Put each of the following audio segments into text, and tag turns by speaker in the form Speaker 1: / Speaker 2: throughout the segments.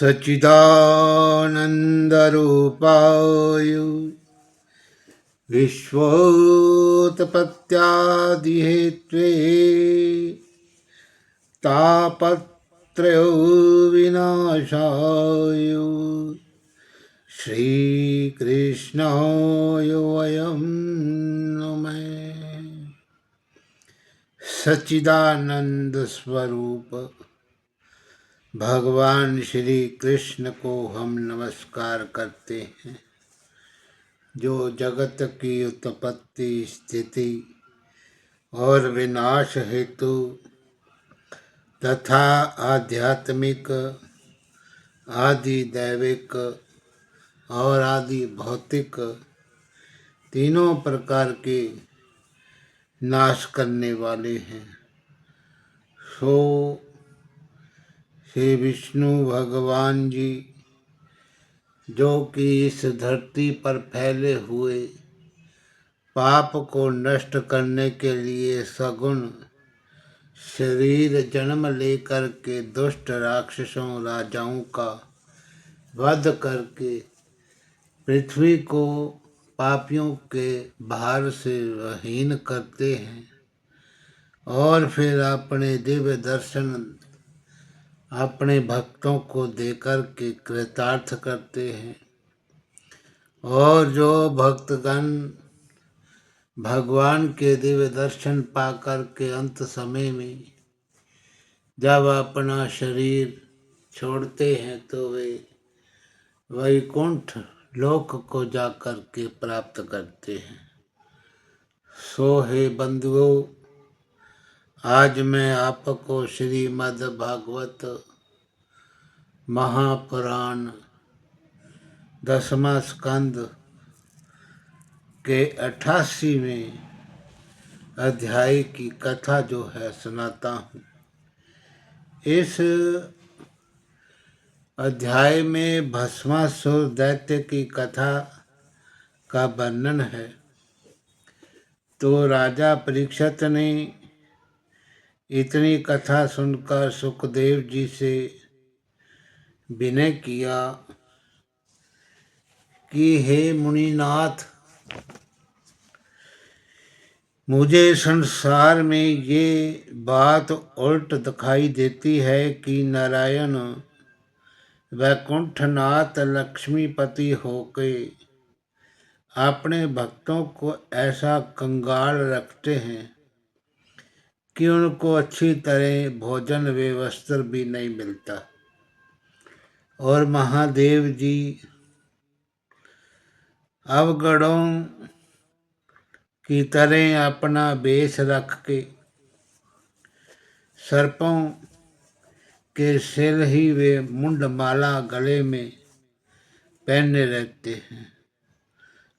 Speaker 1: सच्चिदानन्दरूपाय विश्वोत्पत्त्यादिहेतवे तापत्रयोविनाशाय श्रीकृष्णाय वयं नमः। सच्चिदानंद स्वरूप भगवान श्री कृष्ण को हम नमस्कार करते हैं, जो जगत की उत्पत्ति, स्थिति और विनाश हेतु तथा आध्यात्मिक, आदि दैविक और आदि भौतिक तीनों प्रकार के नाश करने वाले हैं। सो श्री विष्णु भगवान जी, जो कि इस धरती पर फैले हुए पाप को नष्ट करने के लिए सगुण शरीर जन्म लेकर के दुष्ट राक्षसों राजाओं का वध करके पृथ्वी को पापियों के भार से हीन करते हैं और फिर अपने दिव्य दर्शन अपने भक्तों को देकर के कृतार्थ करते हैं। और जो भक्तगण भगवान के दिव्य दर्शन पाकर के अंत समय में जब अपना शरीर छोड़ते हैं तो वे वैकुंठ लोक को जाकर के प्राप्त करते हैं। सो हे बंधुओं, आज मैं आपको श्रीमद् भागवत महापुराण 10वां स्कंद के 88वें अध्याय की कथा जो है सुनाता हूँ। इस अध्याय में भस्मासुर दैत्य की कथा का वर्णन है। तो राजा परीक्षित ने इतनी कथा सुनकर सुखदेव जी से विनय किया कि हे मुनिनाथ, मुझे संसार में ये बात उल्ट दिखाई देती है कि नारायण वैकुंठनाथ लक्ष्मीपति होके अपने भक्तों को ऐसा कंगाल रखते हैं कि उनको अच्छी तरह भोजन व वस्त्र भी नहीं मिलता। और महादेव जी अवगणों की तरह अपना वेश रख के सर्पों के सिर ही वे मुंडमाला गले में पहने रहते हैं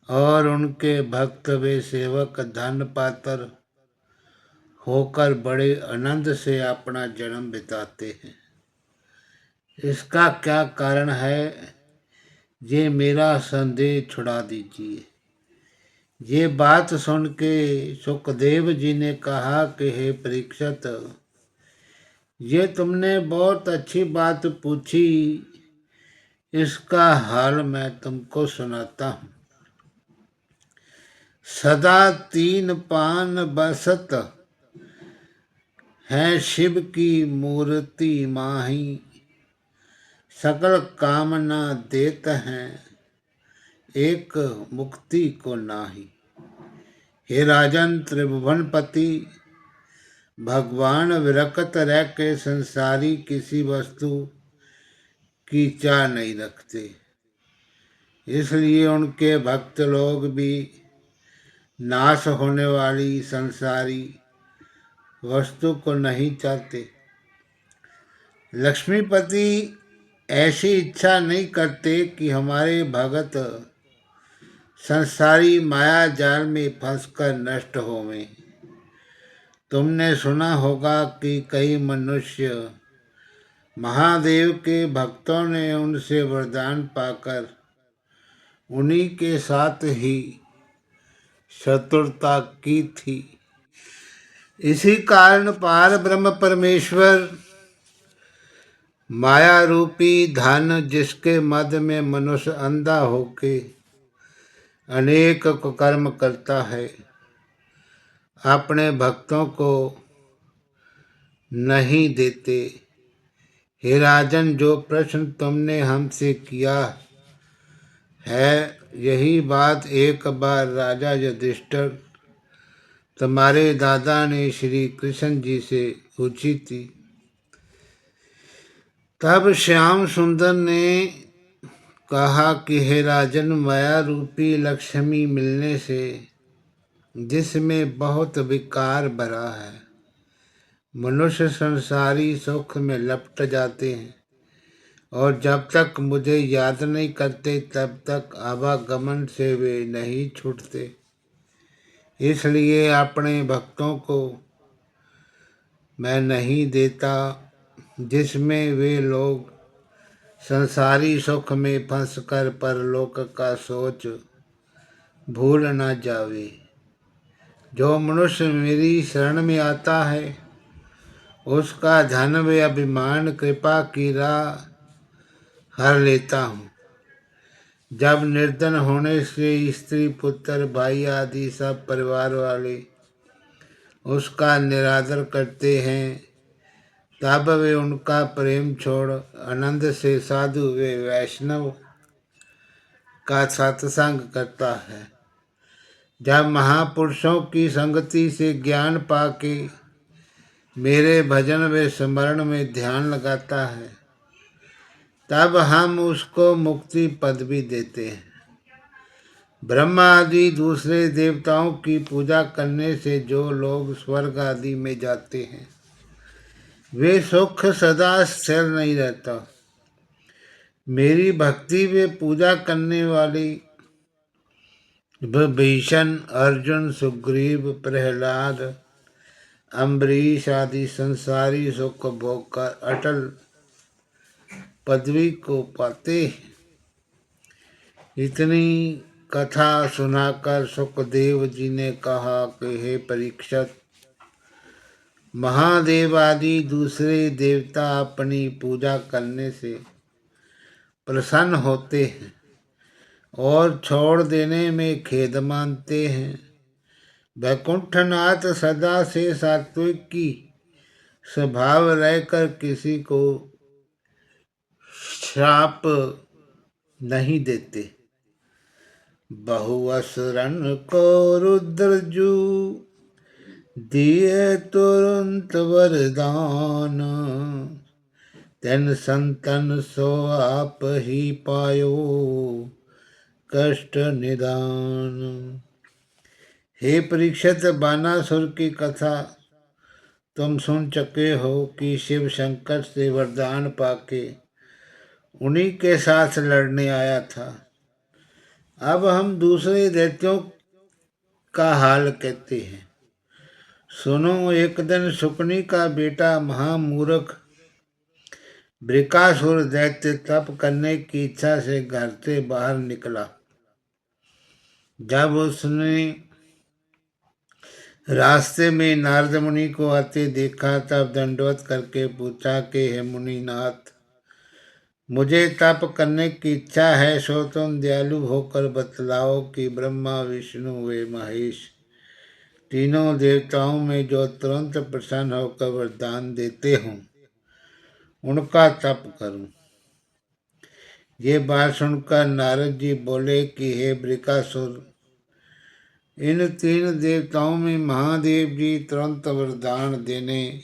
Speaker 1: और उनके भक्त वे सेवक धन पात्र होकर बड़े आनंद से अपना जन्म बिताते हैं। इसका क्या कारण है, ये मेरा संदेह छुड़ा दीजिए। ये बात सुन के सुखदेव जी ने कहा कि हे परीक्षित, ये तुमने बहुत अच्छी बात पूछी, इसका हाल मैं तुमको सुनाता हूँ। सदा 3 पान बसत है शिव की मूर्ति माही, सकल कामना देत हैं एक मुक्ति को नाही। हे राजन त्रिभुवनपति, भगवान विरकत रह के संसारी किसी वस्तु की चाह नहीं रखते, इसलिए उनके भक्त लोग भी नाश होने वाली संसारी वस्तु को नहीं चाहते। लक्ष्मीपति ऐसी इच्छा नहीं करते कि हमारे भगत संसारी माया जाल में फंसकर नष्ट होवें। तुमने सुना होगा कि कई मनुष्य महादेव के भक्तों ने उनसे वरदान पाकर उन्हीं के साथ ही शत्रुता की थी। इसी कारण पार ब्रह्म परमेश्वर माया रूपी धन जिसके मद में मनुष्य अंधा होके अनेक कुकर्म करता है, अपने भक्तों को नहीं देते। हे राजन, जो प्रश्न तुमने हमसे किया है, यही बात एक बार राजा युधिष्ठिर तुम्हारे दादा ने श्री कृष्ण जी से पूछी थी। तब श्याम सुंदर ने कहा कि हे राजन, माया रूपी लक्ष्मी मिलने से जिसमें बहुत विकार भरा है, मनुष्य संसारी सुख में लपट जाते हैं और जब तक मुझे याद नहीं करते तब तक आवागमन से वे नहीं छूटते। इसलिए अपने भक्तों को मैं नहीं देता, जिसमें वे लोग संसारी सुख में फंसकर परलोक का सोच भूल न जावे। जो मनुष्य मेरी शरण में आता है, उसका धन व अभिमान कृपा की राह हर लेता हूँ। जब निर्धन होने से स्त्री पुत्र भाई आदि सब परिवार वाले उसका निरादर करते हैं, तब वे उनका प्रेम छोड़ आनंद से साधु वे वैष्णव का सत्संग करता है। जब महापुरुषों की संगति से ज्ञान पाके मेरे भजन व स्मरण में ध्यान लगाता है, तब हम उसको मुक्ति पद भी देते हैं। ब्रह्मा आदि दूसरे देवताओं की पूजा करने से जो लोग स्वर्ग आदि में जाते हैं, वे सुख सदा स्थिर नहीं रहता। मेरी भक्ति वे पूजा करने वाली विभीषण, अर्जुन, सुग्रीव, प्रहलाद, अम्बरीश आदि संसारी सुख भोग कर अटल पदवी को पाते हैं। इतनी कथा सुनाकर सुखदेव जी ने कहा कि हे परीक्षित, महादेव आदि दूसरे देवता अपनी पूजा करने से प्रसन्न होते हैं और छोड़ देने में खेद मानते हैं। वैकुंठनाथ सदा से सात्विक की स्वभाव रहकर किसी को श्राप नहीं देते। बहुअसुरन को रुद्रजू दिए तुरंत वरदान, तेन संतन सो आप ही पायो कष्ट निदान। हे परीक्षित, बानासुर की कथा तुम सुन चुके हो कि शिव शंकर से वरदान पाके उन्हीं के साथ लड़ने आया था। अब हम दूसरे दैत्यों का हाल कहते हैं। सुनो, एक दिन शुकनी का बेटा महामूर्ख वृकासुर दैत्य तप करने की इच्छा से घर से बाहर निकला। जब उसने रास्ते में नारद मुनि को आते देखा, तब दंडवत करके पूछा कि हे मुनिनाथ, मुझे तप करने की इच्छा है, सो तुम दयालु होकर बतलाओ कि ब्रह्मा, विष्णु व महेश तीनों देवताओं में जो तुरंत प्रसन्न होकर वरदान देते हों, उनका तप करूं। ये बात सुनकर नारद जी बोले कि हे वृकासुर, इन तीन देवताओं में महादेव जी तुरंत वरदान देने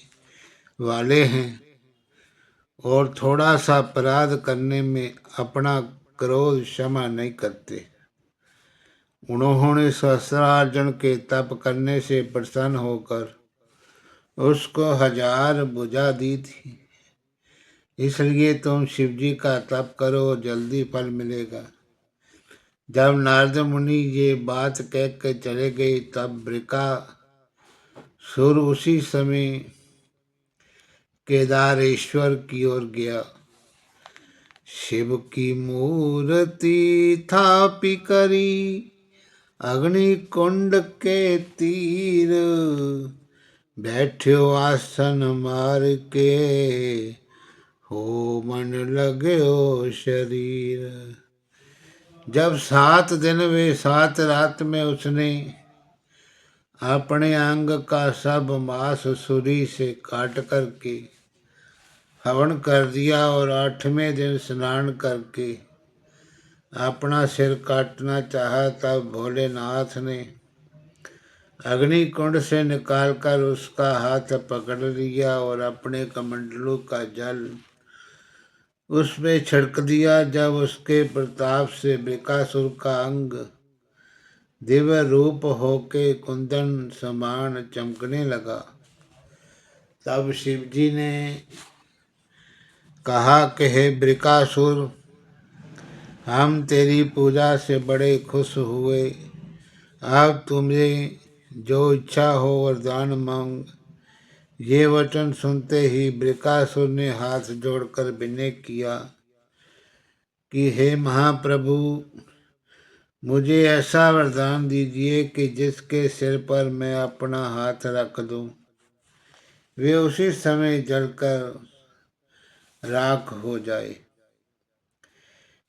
Speaker 1: वाले हैं और थोड़ा सा अपराध करने में अपना क्रोध क्षमा नहीं करते। उन्होंने सहस्रार्जुन के तप करने से प्रसन्न होकर उसको 1000 भुजा दी थी। इसलिए तुम शिव जी का तप करो, जल्दी फल मिलेगा। जब नारद मुनि ये बात कह के चले गए, तब वृकासुर उसी समय केदारेश्वर की ओर गया। शिव की मूर्ति थापी करी अग्नि कुंड के तीर, बैठ्यो आसन मार के हो मन लगो शरीर। जब 7 दिन वे 7 रात में उसने अपने अंग का सब मांस छुरी से काट करके हवन कर दिया और 8वें दिन स्नान करके अपना सिर काटना चाहा, तब भोलेनाथ ने अग्नि कुंड से निकालकर उसका हाथ पकड़ लिया और अपने कमंडलू का जल उसमें छिड़क दिया। जब उसके प्रताप से बृकासुर का अंग दिव्य रूप होके कुंदन समान चमकने लगा, तब शिव जी ने कहा कि हे बृकासुर, हम तेरी पूजा से बड़े खुश हुए। अब तुम्हें जो इच्छा हो वरदान मांग। ये वचन सुनते ही बृकासुर ने हाथ जोड़कर विनय किया कि हे महाप्रभु, मुझे ऐसा वरदान दीजिए कि जिसके सिर पर मैं अपना हाथ रख दूं, वे उसी समय जलकर राख हो जाए।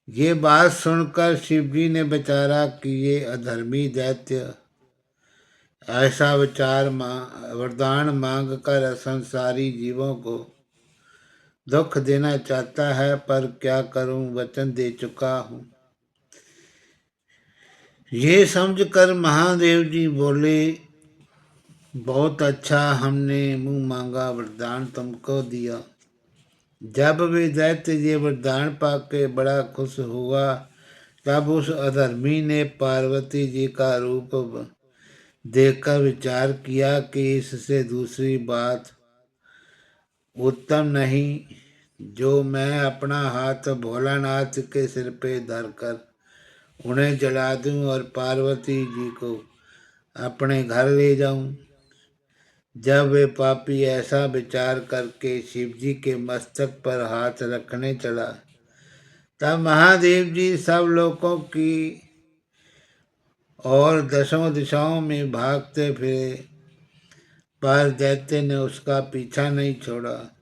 Speaker 1: ये बात सुनकर शिवजी ने विचारा कि ये अधर्मी दैत्य ऐसा वरदान मांग कर संसारी जीवों को दुख देना चाहता है, पर क्या करूं, वचन दे चुका हूं। ये समझकर महादेव जी बोले, बहुत अच्छा, हमने मुंह मांगा वरदान तुमको दिया। जब वे दैत्य ये वरदान पाके बड़ा खुश हुआ, तब उस अधर्मी ने पार्वती जी का रूप देखकर विचार किया कि इससे दूसरी बात उत्तम नहीं, जो मैं अपना हाथ भोलानाथ के सिर पे धरकर उन्हें जला दूं और पार्वती जी को अपने घर ले जाऊं। जब वे पापी ऐसा विचार करके शिव जी के मस्तक पर हाथ रखने चला, तब महादेव जी सब लोगों की और दसों दिशाओं में भागते फिरे, पर दैत्य ने उसका पीछा नहीं छोड़ा।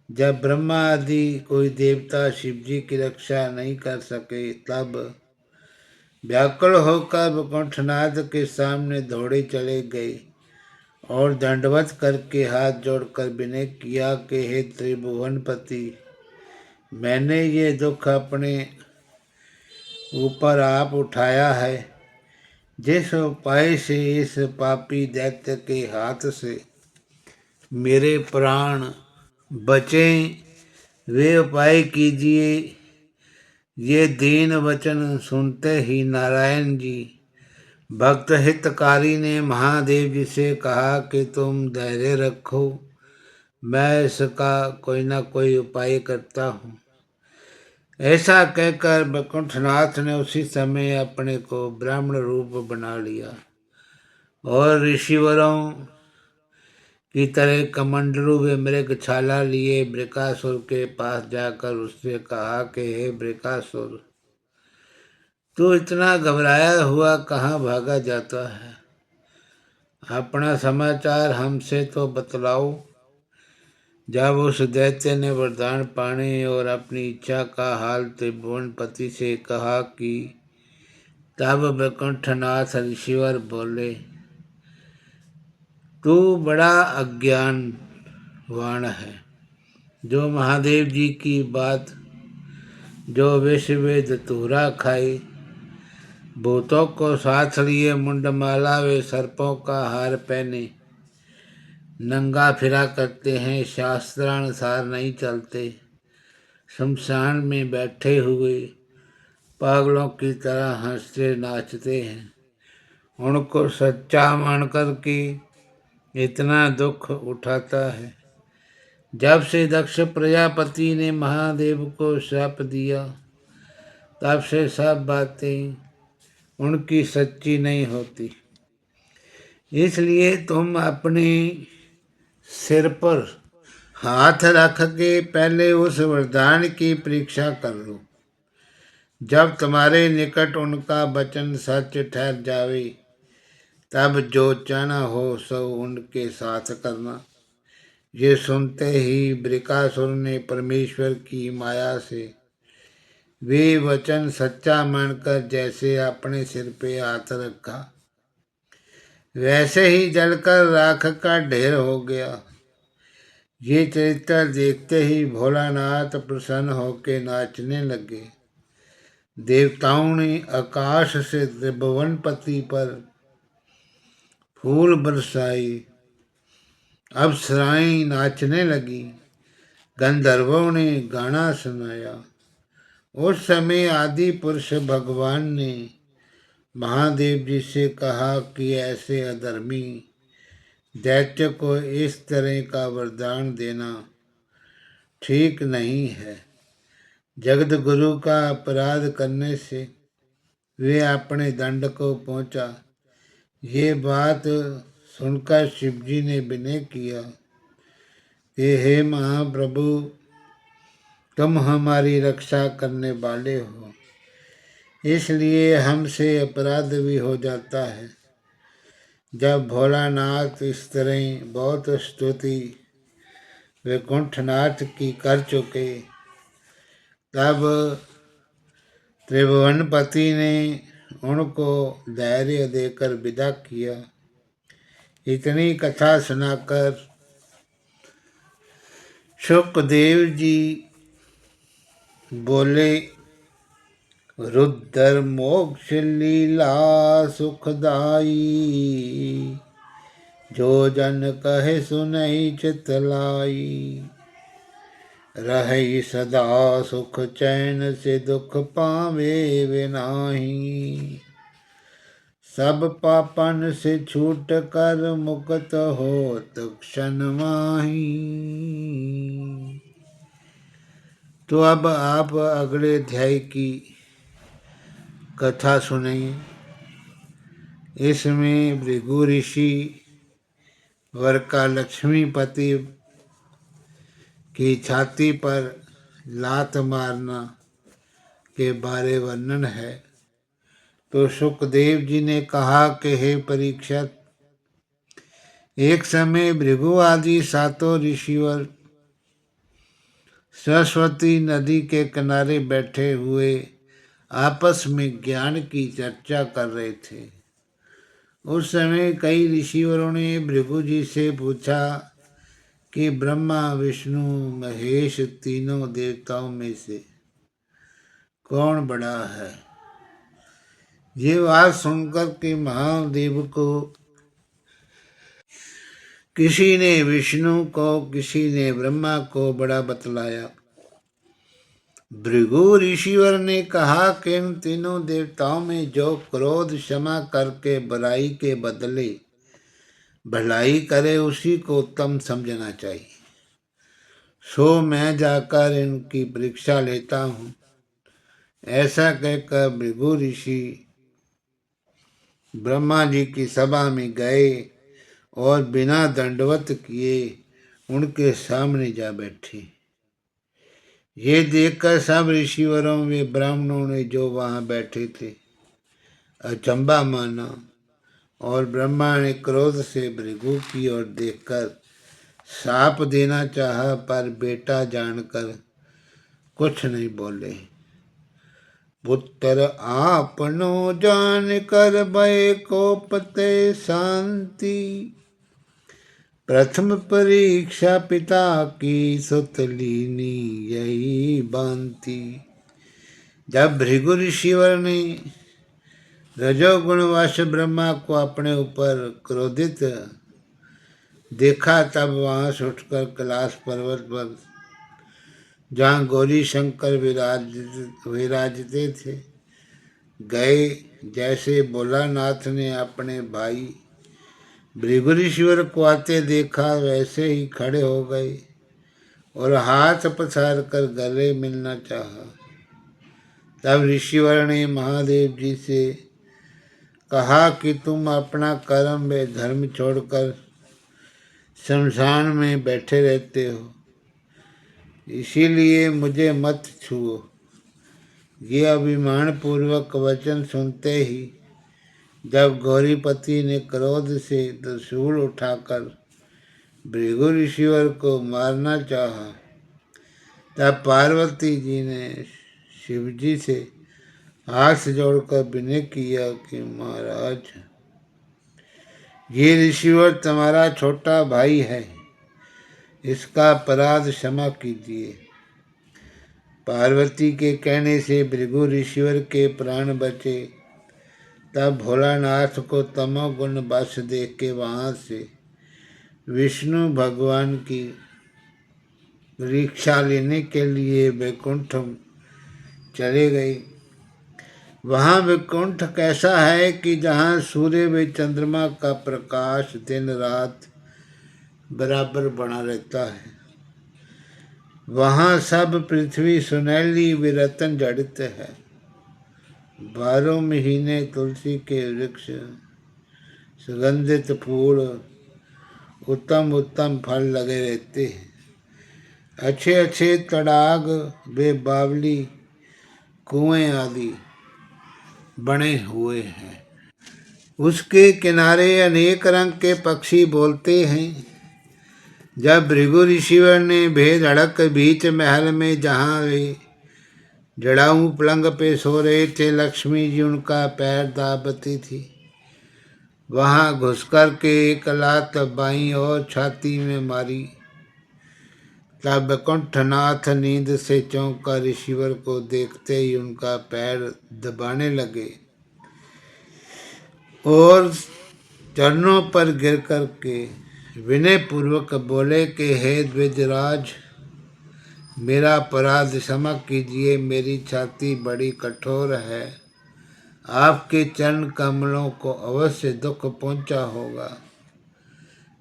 Speaker 1: जब ब्रह्मा आदि कोई देवता शिव जी की रक्षा नहीं कर सके, तब व्याकुल होकर वैकुंठनाथ के सामने दौड़े चले गए और दंडवत करके हाथ जोड़कर विनय किया कि हे त्रिभुवनपति, मैंने ये दुख अपने ऊपर आप उठाया है। जिस उपाय से इस पापी दैत्य के हाथ से मेरे प्राण बचे, वे उपाय कीजिए। ये दीन वचन सुनते ही नारायण जी भक्त हितकारी ने महादेव जी से कहा कि तुम धैर्य रखो, मैं इसका कोई ना कोई उपाय करता हूँ। ऐसा कहकर वैकुंठनाथ ने उसी समय अपने को ब्राह्मण रूप बना लिया और ऋषिवरों की तरह कमंडलू व मृगछाला लिए बृकासुर के पास जाकर उससे कहा कि हे बृकासुर, तू इतना घबराया हुआ कहाँ भागा जाता है? अपना समाचार हमसे तो बतलाओ। जब उस दैत्य ने वरदान पाने और अपनी इच्छा का हाल त्रिभुवनपति से कहा कि तब वैकुंठनाथ ऋषिवर बोले, तू बड़ा अज्ञानवान है। जो महादेव जी की बात, जो विष वे धतूरा खाए, भूतों को साथ लिए मुंडमाला वे सर्पों का हार पहने नंगा फिरा करते हैं, शास्त्रानुसार नहीं चलते, शमशान में बैठे हुए पागलों की तरह हंसते नाचते हैं, उनको सच्चा मानकर के इतना दुख उठाता है। जब से दक्ष प्रजापति ने महादेव को श्राप दिया, तब से सब बातें उनकी सच्ची नहीं होती। इसलिए तुम अपने सिर पर हाथ रख के पहले उस वरदान की परीक्षा कर लो। जब तुम्हारे निकट उनका वचन सच ठहर जावे, तब जो चाहना हो सो उनके साथ करना। ये सुनते ही बृकासुर ने परमेश्वर की माया से वे वचन सच्चा मानकर जैसे अपने सिर पे हाथ रखा, वैसे ही जलकर राख का ढेर हो गया। ये चरित्र देखते ही भोलानाथ प्रसन्न होकर नाचने लगे। देवताओं ने आकाश से त्रिभुवनपति पर फूल बरसाई, अप्सराएं नाचने लगी, गंधर्वों ने गाना सुनाया। उस समय आदि पुरुष भगवान ने महादेव जी से कहा कि ऐसे अधर्मी दैत्य को इस तरह का वरदान देना ठीक नहीं है। जगत गुरु का अपराध करने से वे अपने दंड को पहुंचा। ये बात सुनकर शिवजी ने विनय किया कि हे महाप्रभु, तुम हमारी रक्षा करने वाले हो, इसलिए हमसे अपराध भी हो जाता है। जब भोलानाथ इस तरह बहुत स्तुति वैकुंठनाथ की कर चुके, तब त्रिभुवनपति ने उनको धैर्य देकर विदा किया। इतनी कथा सुनाकर सुखदेव जी बोले, रुद्र मोक्ष लीला सुखदाई, जो जन कहे सुनहि चितलाई, रहे सदा सुख चैन से दुख पावे विनाही, सब पापन से छूट कर मुक्त होत क्षण माही। तो अब आप अगले अध्याय की कथा सुनिए। इसमें भृगु ऋषि वर का लक्ष्मीपति की छाती पर लात मारना के बारे वर्णन है। तो सुखदेव जी ने कहा कि हे परीक्षित, एक समय भृगु आदि सातों ऋषिवर सरस्वती नदी के किनारे बैठे हुए आपस में ज्ञान की चर्चा कर रहे थे। उस समय कई ऋषिवरों ने भृगु जी से पूछा कि ब्रह्मा विष्णु महेश तीनों देवताओं में से कौन बड़ा है। ये बात सुनकर के महादेव को किसी ने विष्णु को, किसी ने ब्रह्मा को बड़ा बतलाया। भृगु ऋषिवर ने कहा कि इन तीनों देवताओं में जो क्रोध क्षमा करके बुराई के बदले भलाई करे, उसी को उत्तम समझना चाहिए। सो मैं जाकर इनकी परीक्षा लेता हूँ। ऐसा कहकर भृगु ऋषि ब्रह्मा जी की सभा में गए और बिना दंडवत किए उनके सामने जा बैठे। ये देखकर सब ऋषिवरों व ब्राह्मणों ने जो वहाँ बैठे थे अचंबा माना, और ब्रह्मा ने क्रोध से भृगु की ओर देखकर शाप देना चाहा, पर बेटा जानकर कुछ नहीं बोले। पुत्र आपनो जान कर भय को पते शांति, प्रथम परीक्षा पिता की सुत लीनी यही बांति। जब भृगु ऋषिवर ने रजोगुणवश ब्रह्मा को अपने ऊपर क्रोधित देखा, तब वहाँ से उठकर कैलाश पर्वत पर, जहाँ गौरी शंकर विराजते थे, गए। जैसे भोलानाथ ने अपने भाई भृगुरीश्वर को आते देखा, वैसे ही खड़े हो गए और हाथ पसार कर गले मिलना चाहा। तब ऋषिवर ने महादेव जी से कहा कि तुम अपना कर्म व धर्म छोड़कर शमशान में बैठे रहते हो, इसीलिए मुझे मत छुओ। ये अभिमान पूर्वक वचन सुनते ही जब गौरीपति ने क्रोध से त्रिशूल उठाकर भृगु ऋषिवर को मारना चाहा, तब पार्वती जी ने शिव जी से हाथ जोड़कर विनय किया कि महाराज, ये ऋषिवर तुम्हारा छोटा भाई है, इसका अपराध क्षमा कीजिए। पार्वती के कहने से भृगु ऋषिवर के प्राण बचे। तब भोलानाथ को तमोगुण वश देख के वहाँ से विष्णु भगवान की परीक्षा लेने के लिए वैकुंठ चले गए। वहाँ वैकुंठ कैसा है कि जहाँ सूर्य व चंद्रमा का प्रकाश दिन रात बराबर बना रहता है। वहाँ सब पृथ्वी सुनहली विरतन जड़ित है। 12 महीने तुलसी के वृक्ष, सुगंधित फूल, उत्तम उत्तम फल लगे रहते हैं। अच्छे अच्छे तड़ाग वे बावली कुएं आदि बने हुए हैं। उसके किनारे अनेक रंग के पक्षी बोलते हैं। जब भृगु ऋषिवर ने भेद अड़क बीच महल में जहाँ वे जड़ाऊ पलंग पे सो रहे थे, लक्ष्मी जी उनका पैर दाबती थी, वहाँ घुस कर के एक लात बाईं और छाती में मारी। तब वैकुंठनाथ नींद से चौंक कर ऋषिवर को देखते ही उनका पैर दबाने लगे और चरणों पर गिर कर के विनय पूर्वक बोले कि हे द्विजराज, मेरा अपराध क्षमा कीजिए। मेरी छाती बड़ी कठोर है, आपके चरण कमलों को अवश्य दुख पहुंचा होगा।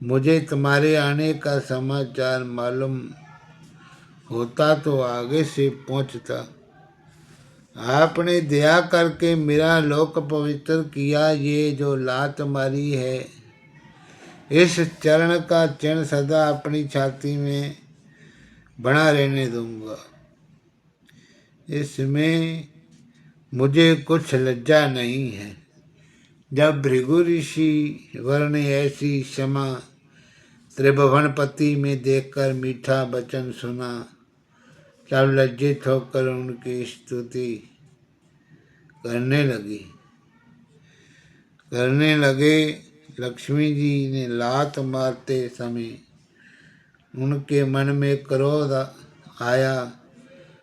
Speaker 1: मुझे तुम्हारे आने का समाचार मालूम होता तो आगे से पहुंचता। आपने दया करके मेरा लोक पवित्र किया। ये जो लात मारी है, इस चरण का चिन्ह सदा अपनी छाती में बना रहने दूंगा। इसमें मुझे कुछ लज्जा नहीं है। जब भृगु ऋषि वर ने ऐसी क्षमा त्रिभुवनपति में देखकर मीठा वचन सुना, तब लज्जित होकर उनकी स्तुति करने लगे। लक्ष्मी जी ने लात मारते समय उनके मन में क्रोध आया,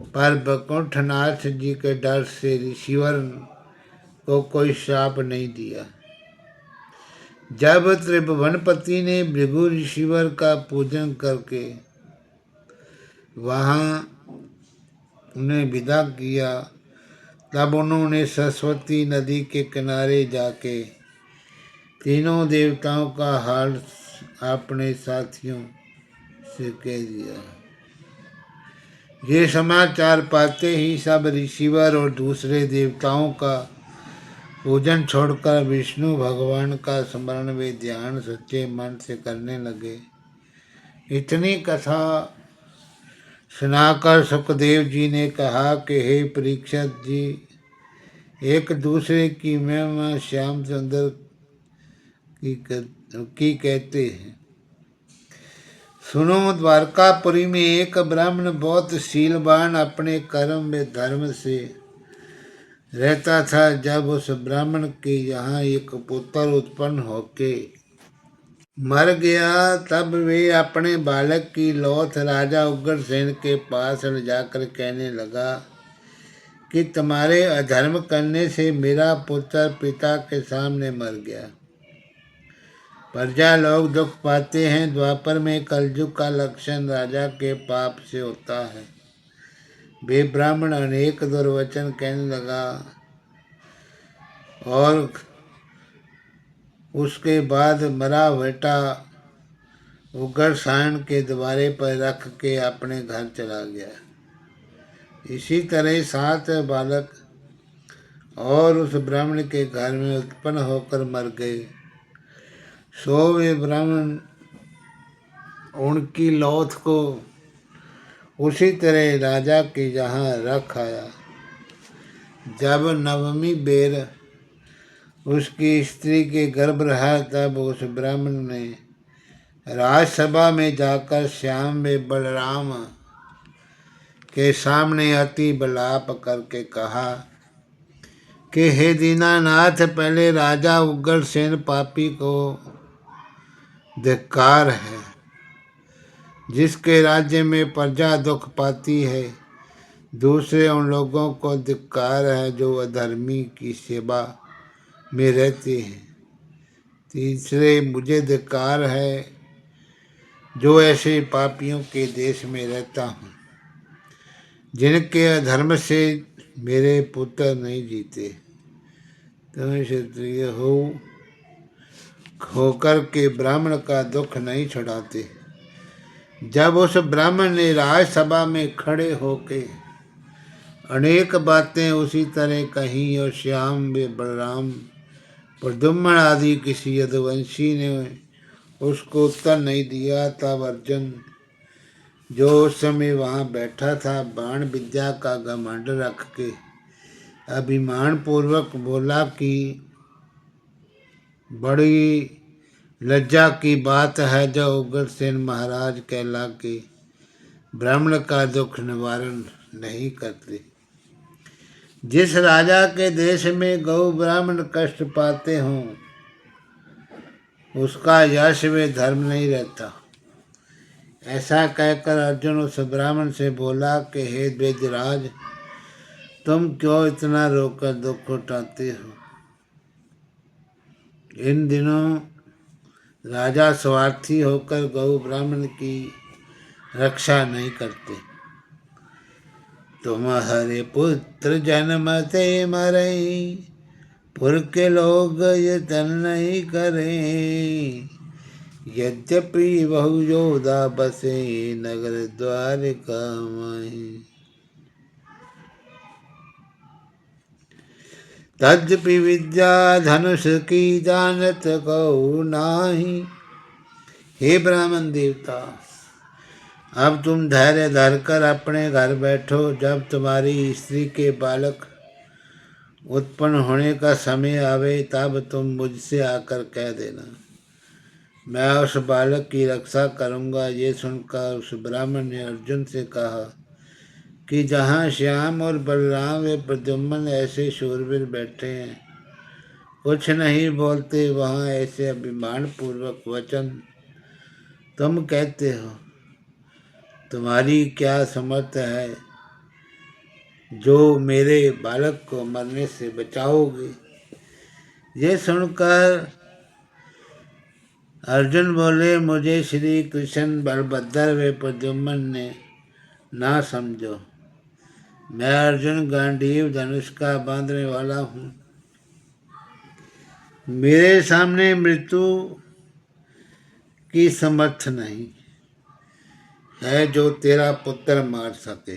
Speaker 1: पर वैकुंठनाथ जी के डर से ऋषिवर को कोई श्राप नहीं दिया। जब त्रिभुवनपति ने भृगु ऋषिवर का पूजन करके वहाँ उन्हें विदा किया, तब उन्होंने सरस्वती नदी के किनारे जाके तीनों देवताओं का हाल अपने साथियों से कह दिया। ये समाचार पाते ही सब ऋषिवर और दूसरे देवताओं का पूजन छोड़कर विष्णु भगवान का स्मरण वे ध्यान सच्चे मन से करने लगे। इतनी कथा सुनाकर सुखदेव जी ने कहा कि हे परीक्षित जी, एक दूसरे की महिमा श्याम सुंदर की कहते हैं। सुनो, द्वारकापुरी में एक ब्राह्मण बहुत शीलवान अपने कर्म में धर्म से रहता था। जब उस ब्राह्मण के यहाँ एक पुत्र उत्पन्न होके मर गया, तब वे अपने बालक की लौथ राजा उग्रसेन के पास ले जाकर कहने लगा कि तुम्हारे अधर्म करने से मेरा पुत्र पिता के सामने मर गया। प्रजा लोग दुख पाते हैं। द्वापर में कलयुग का लक्षण राजा के पाप से होता है। वे ब्राह्मण अनेक दुर्वचन कहने लगा और उसके बाद मरा बेटा उग्रसेन के द्वारे पर रख के अपने घर चला गया। इसी तरह 7 बालक और उस ब्राह्मण के घर में उत्पन्न होकर मर गए। सो वे ब्राह्मण उनकी लौथ को उसी तरह राजा के यहाँ रख आया। जब नवमी बेर उसकी स्त्री के गर्भ रहा, तब उस ब्राह्मण ने राजसभा में जाकर श्याम व बलराम के सामने अति विलाप करके कहा कि हे दीनानाथ, पहले राजा उग्रसेन पापी को धिक्कार है, जिसके राज्य में प्रजा दुख पाती है। दूसरे उन लोगों को धिक्कार है जो अधर्मी की सेवा में रहते हैं। तीसरे मुझे धिक्कार है जो ऐसे पापियों के देश में रहता हूँ, जिनके अधर्म से मेरे पुत्र नहीं जीते। तुम क्षत्रिय होकर के ब्राह्मण का दुख नहीं छुड़ाते। जब उस ब्राह्मण ने राजसभा में खड़े होके अनेक बातें उसी तरह कहीं और श्याम व बलराम प्रद्युम्न आदि किसी यदुवंशी ने उसको उत्तर नहीं दिया, तब अर्जुन जो उस समय वहाँ बैठा था बाण विद्या का घमंड रख के अभिमान पूर्वक बोला कि बड़ी लज्जा की बात है जो उग्रसेन महाराज कहला के ब्राह्मण का दुख निवारण नहीं करते। जिस राजा के देश में गौ ब्राह्मण कष्ट पाते हों, उसका यश व धर्म नहीं रहता। ऐसा कहकर अर्जुन उस ब्राह्मण से बोला कि हे द्विजराज, तुम क्यों इतना रोकर दुख उठाते हो? इन दिनों राजा स्वार्थी होकर गौ ब्राह्मण की रक्षा नहीं करते। तुम्हारे पुत्र जन्मते मरे, पुर के लोग यतन नहीं करें। यद्यपि बहु योधा बसे नगर द्वारिका माही। तद्यपि विद्या धनुष की जानत को नाही। हे ब्राह्मण देवता, अब तुम धैर्य धरकर अपने घर बैठो। जब तुम्हारी स्त्री के बालक उत्पन्न होने का समय आवे, तब तुम मुझसे आकर कह देना, मैं उस बालक की रक्षा करूँगा। ये सुनकर उस ब्राह्मण ने अर्जुन से कहा कि जहाँ श्याम और बलराम व प्रद्युम्न ऐसे शूरवीर बैठे हैं, कुछ नहीं बोलते, वहाँ ऐसे अभिमान पूर्वक वचन तुम कहते हो। तुम्हारी क्या समर्थ है जो मेरे बालक को मरने से बचाओगे? ये सुनकर अर्जुन बोले, मुझे श्री कृष्ण बलभद्र व प्रद्युम्न ने ना समझो। मैं अर्जुन गांडीव धनुष का बांधने वाला हूँ। मेरे सामने मृत्यु की समर्थ नहीं है जो तेरा पुत्र मार सके।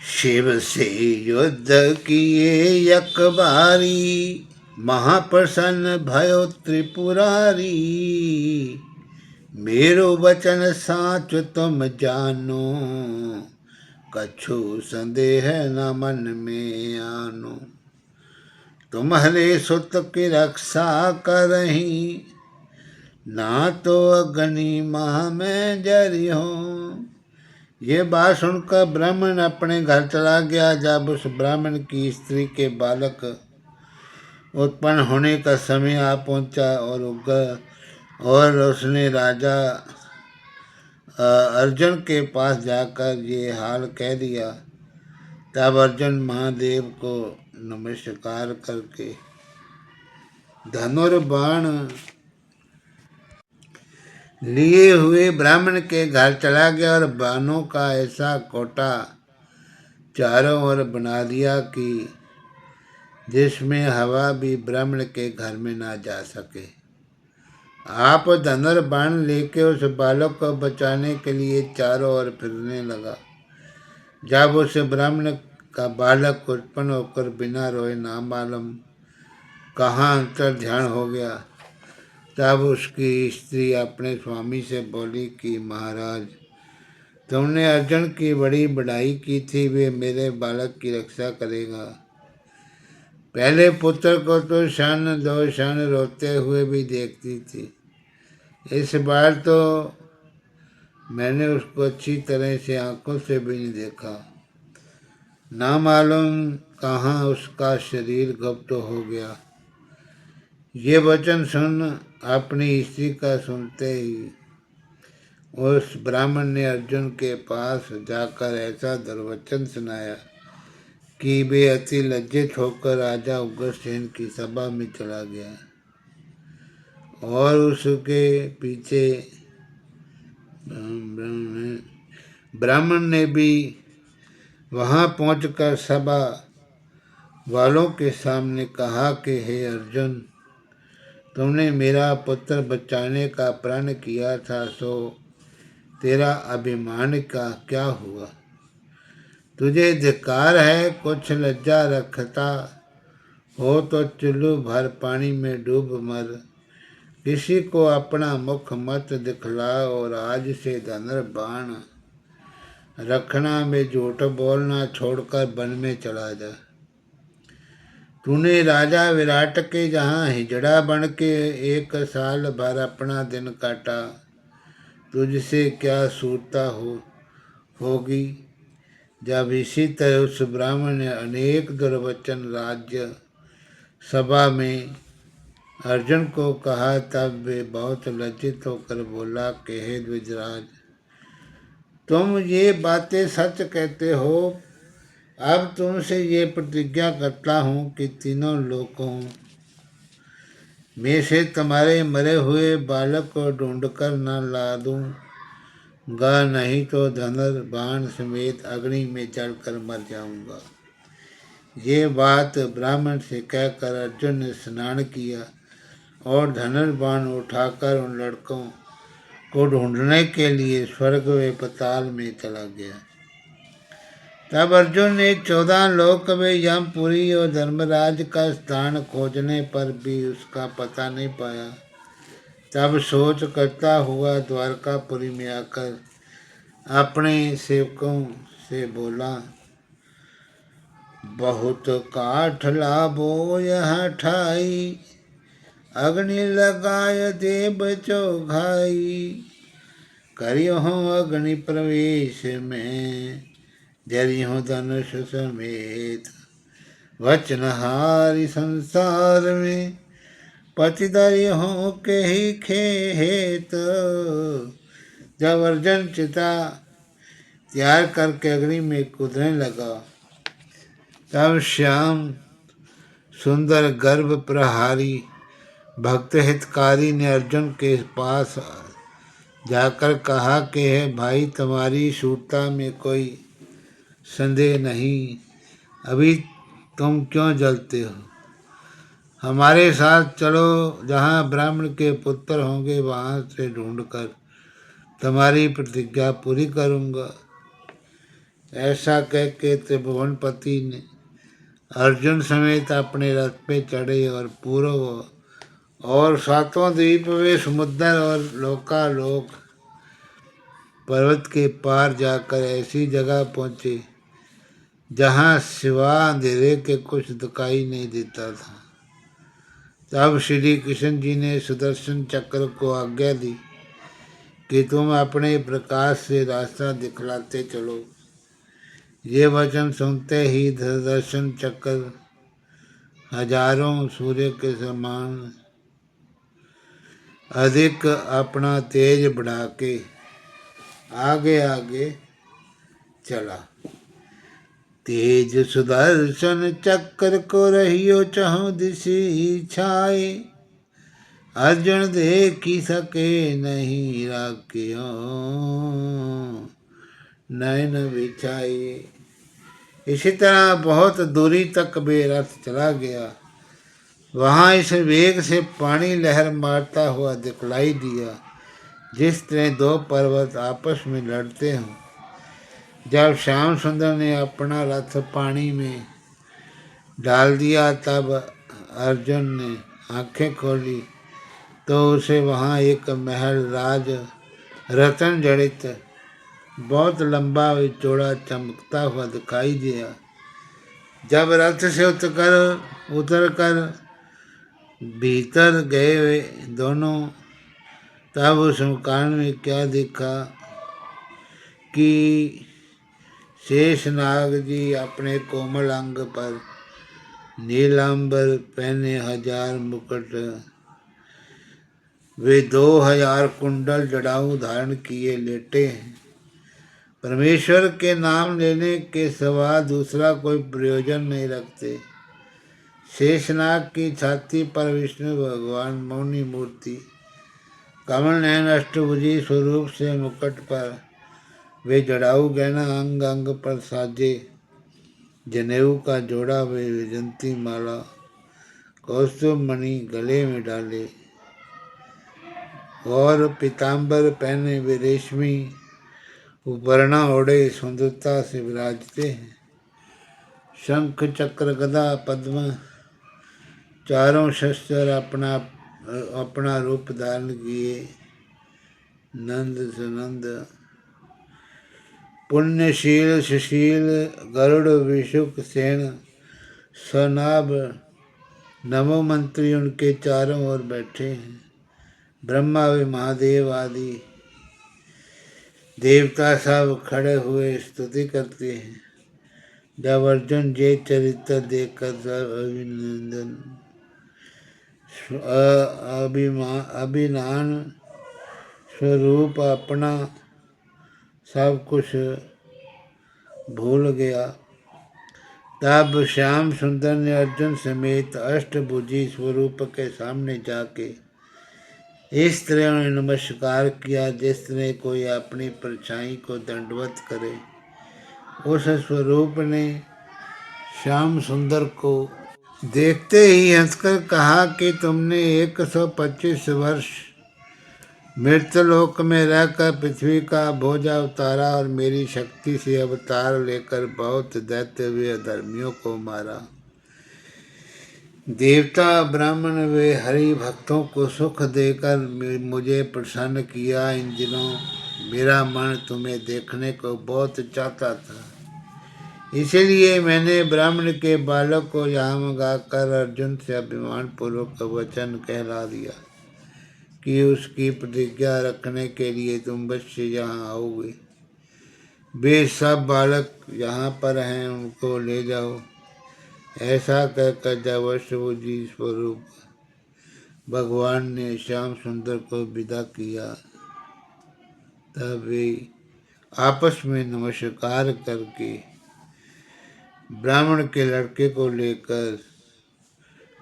Speaker 1: शिव से युद्ध किए एक बारी, महाप्रसन्न भयो त्रिपुरारी। मेरो वचन साच तुम जानो, कछु संदेह न मन में आनो। तुम्हारे सुत की रक्षा करही, ना तो अग्नि माह में जरी हो। ये बात सुनकर ब्राह्मण अपने घर चला गया। जब उस ब्राह्मण की स्त्री के बालक उत्पन्न होने का समय आ पहुंचा और उसने राजा अर्जुन के पास जाकर ये हाल कह दिया, तब अर्जुन महादेव को नमस्कार करके धनुर्बाण लिए हुए ब्राह्मण के घर चला गया और बाणों का ऐसा कोटा चारों ओर बना दिया कि जिसमें हवा भी ब्राह्मण के घर में ना जा सके। आप धनुर्बाण लेके उस बालक को बचाने के लिए चारों ओर फिरने लगा। जब उस ब्राह्मण का बालक उत्पन्न होकर बिना रोए ना मालूम कहाँ अंतर ध्यान हो गया, तब उसकी स्त्री अपने स्वामी से बोली कि महाराज, तुमने अर्जुन की बड़ी बढ़ाई की थी, वे मेरे बालक की रक्षा करेगा। पहले पुत्र को तो क्षण दो क्षण रोते हुए भी देखती थी, इस बार तो मैंने उसको अच्छी तरह से आंखों से भी नहीं देखा। ना मालूम कहाँ उसका शरीर गुप्त हो गया। ये वचन सुन अपनी स्त्री का सुनते ही उस ब्राह्मण ने अर्जुन के पास जाकर ऐसा दुर्वचन सुनाया कि वे अति लज्जित होकर राजा उग्रसेन की सभा में चला गया और उसके पीछे ब्राह्मण ने भी वहां पहुंचकर सभा वालों के सामने कहा कि हे अर्जुन, तुमने मेरा पुत्र बचाने का प्रण किया था, सो तेरा अभिमान का क्या हुआ? तुझे धिक्कार है, कुछ लज्जा रखता हो तो चुल्लू भर पानी में डूब मर। किसी को अपना मुख मत दिखला और आज से धनुर्बाण रखना में झूठ बोलना छोड़कर वन में चला जा। तूने राजा विराट के जहाँ हिजड़ा बन के 1 साल भर अपना दिन काटा, तुझसे क्या सूरता होगी। जब इसी तरह उस ब्राह्मण ने अनेक दुर्वचन राज्य सभा में अर्जुन को कहा, तब वे बहुत लज्जित होकर बोला कि हे द्विजराज, तुम ये बातें सच कहते हो। अब तुमसे ये प्रतिज्ञा करता हूँ कि तीनों लोकों में से तुम्हारे मरे हुए बालक को ढूंढकर न ला दूंगा, नहीं तो धनुर्बाण समेत अग्नि में जलकर मर जाऊंगा। ये बात ब्राह्मण से कहकर अर्जुन ने स्नान किया और धनुर्बाण उठाकर उन लड़कों को ढूंढने के लिए स्वर्ग व पाताल में चला गया। तब अर्जुन ने 14 लोक में यमपुरी और धर्मराज का स्थान खोजने पर भी उसका पता नहीं पाया। तब सोच करता हुआ द्वारकापुरी में आकर अपने सेवकों से बोला, बहुत काठ लाबो यह ठाई, अग्नि लगाय देव चौघाई। करियो अग्नि प्रवेश में, जरियो धनुष समेत। वचनहारी संसार में, पतिदरियो के ही खेत। जब अर्जुन चिता तैयार करके अग्नि में कूदने लगा, तब श्याम सुंदर गर्भ प्रहारी भक्त हितकारी ने अर्जुन के पास जाकर कहा कि हे भाई, तुम्हारी शूरता में कोई संदेह नहीं, अभी तुम क्यों जलते हो? हमारे साथ चलो, जहाँ ब्राह्मण के पुत्र होंगे वहाँ से ढूंढकर तुम्हारी प्रतिज्ञा पूरी करूँगा। ऐसा कह के त्रिभुवनपति ने अर्जुन समेत अपने रथ पे चढ़े और पूर्व और 7वां द्वीप वे समुद्र और लोकालोक पर्वत के पार जाकर ऐसी जगह पहुँचे जहाँ सिवा अंधेरे के कुछ दिखाई नहीं देता था। तब श्री कृष्ण जी ने सुदर्शन चक्र को आज्ञा दी कि तुम अपने प्रकाश से रास्ता दिखलाते चलो। ये वचन सुनते ही सुदर्शन चक्र हजारों सूर्य के समान अधिक अपना तेज बढ़ा के आगे आगे चला। तेज सुदर्शन चक्र को रहियो चहुं दिशि छाए, अर्जुन देखी सके नहीं राख्यो नयन बिछाए। इसी तरह बहुत दूरी तक वे रथ चला गया। वहाँ इस वेग से पानी लहर मारता हुआ दिखलाई दिया, जिस तरह 2 पर्वत आपस में लड़ते हों। जब श्याम सुंदर ने अपना रथ पानी में डाल दिया, तब अर्जुन ने आंखें खोली तो उसे वहाँ एक महल राज रतन जड़ित बहुत लंबा चौड़ा चमकता हुआ दिखाई दिया। जब रथ से उतरकर उतर कर भीतर गए वे दोनों। तब उस मकान में क्या देखा कि शेषनाग जी अपने कोमल अंग पर नीलांबर पहने 1000 मुकुट, वे 2000 कुंडल जड़ाऊ धारण किए लेटे हैं। परमेश्वर के नाम लेने के सिवा दूसरा कोई प्रयोजन नहीं रखते। शेषनाग की छाती पर विष्णु भगवान मौनी मूर्ति, कमल नयन अष्टभुजी स्वरूप से मुकुट पर वे जड़ाऊ गहना अंग अंग पर साजे, जनेऊ का जोड़ा वे विजंती माला, कौस्तुभ मणि गले में डाले और पीताम्बर पहने वे रेशमी उपरणा ओढ़े सुंदरता से विराजते हैं। शंख चक्र गदा पद्म चारों शस्त्र अपना रूप धारण किए नंद सुनंद, पुण्यशील सुशील गरुड़ विशुक सेन सनाभ नमो मंत्री उनके चारों ओर बैठे हैं। ब्रह्मा व महादेव आदि देवता सब खड़े हुए स्तुति करते हैं। जब अर्जुन ये चरित्र देखकर सब अभिनंदन अभिमान स्वरूप अपना सब कुछ भूल गया, तब श्याम सुंदर ने अर्जुन समेत अष्टभुजी स्वरूप के सामने जाके इस तरह उन्हें नमस्कार किया जिस तरह कोई अपनी परछाई को दंडवत करे। उस स्वरूप ने श्याम सुंदर को देखते ही हंसकर कहा कि तुमने 125 वर्ष मृतलोक में रहकर पृथ्वी का बोझा उतारा और मेरी शक्ति से अवतार लेकर बहुत दैत्य व अधर्मियों को मारा। देवता ब्राह्मण वे हरि भक्तों को सुख देकर मुझे प्रसन्न किया। इन दिनों मेरा मन तुम्हें देखने को बहुत चाहता था, इसलिए मैंने ब्राह्मण के बालक को यहाँ मंगाकर अर्जुन से अभिमान पूर्वक वचन कहला दिया कि उसकी प्रतिज्ञा रखने के लिए तुम बच्चे यहाँ आओगे। वे सब बालक यहाँ पर हैं, उनको ले जाओ। ऐसा कहकर जब अष्टभुजी स्वरूप भगवान ने श्याम सुंदर को विदा किया, तब वे आपस में नमस्कार करके ब्राह्मण के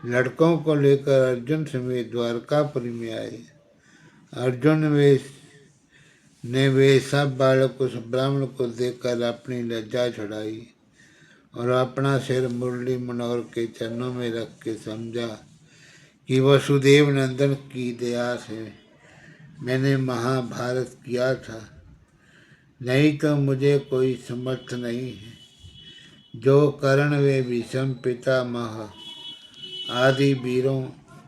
Speaker 1: लड़कों को लेकर अर्जुन समेत द्वारकापुरी में आए। अर्जुन वे सब बालक उस ब्राह्मण को देखकर अपनी लज्जा छुड़ाई और अपना सिर मुरली मनोहर के चरणों में रख के समझा कि वसुदेव नंदन की दया से मैंने महाभारत किया था, नहीं तो मुझे कोई समर्थ नहीं है जो कर्ण वे भीष्म पितामह आदि वीरों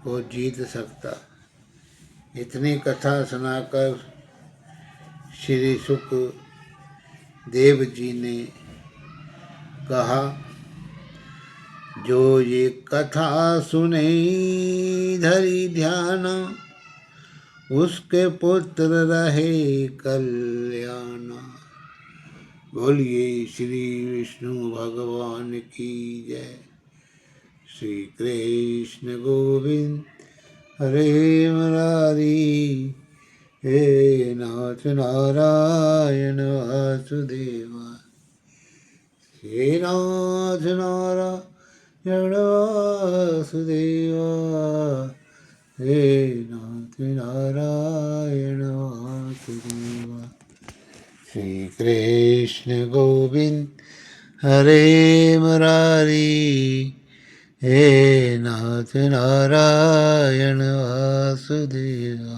Speaker 1: को जीत सकता। इतनी कथा सुनाकर श्री सुख देव जी ने कहा, जो ये कथा सुने धरी ध्यान, उसके पुत्र रहे कल्याण। बोलिए श्री विष्णु भगवान की जय। श्री कृष्ण गोविंद हरे मुरारी, हे नाथ नारायण वासुदेवा, हे नाथ नारायण वासुदेवा, हे नाथ नारायण वासुदेवा। श्री कृष्ण गोविंद हरे मुरारी, हे नाथ नारायण वासुदेवा।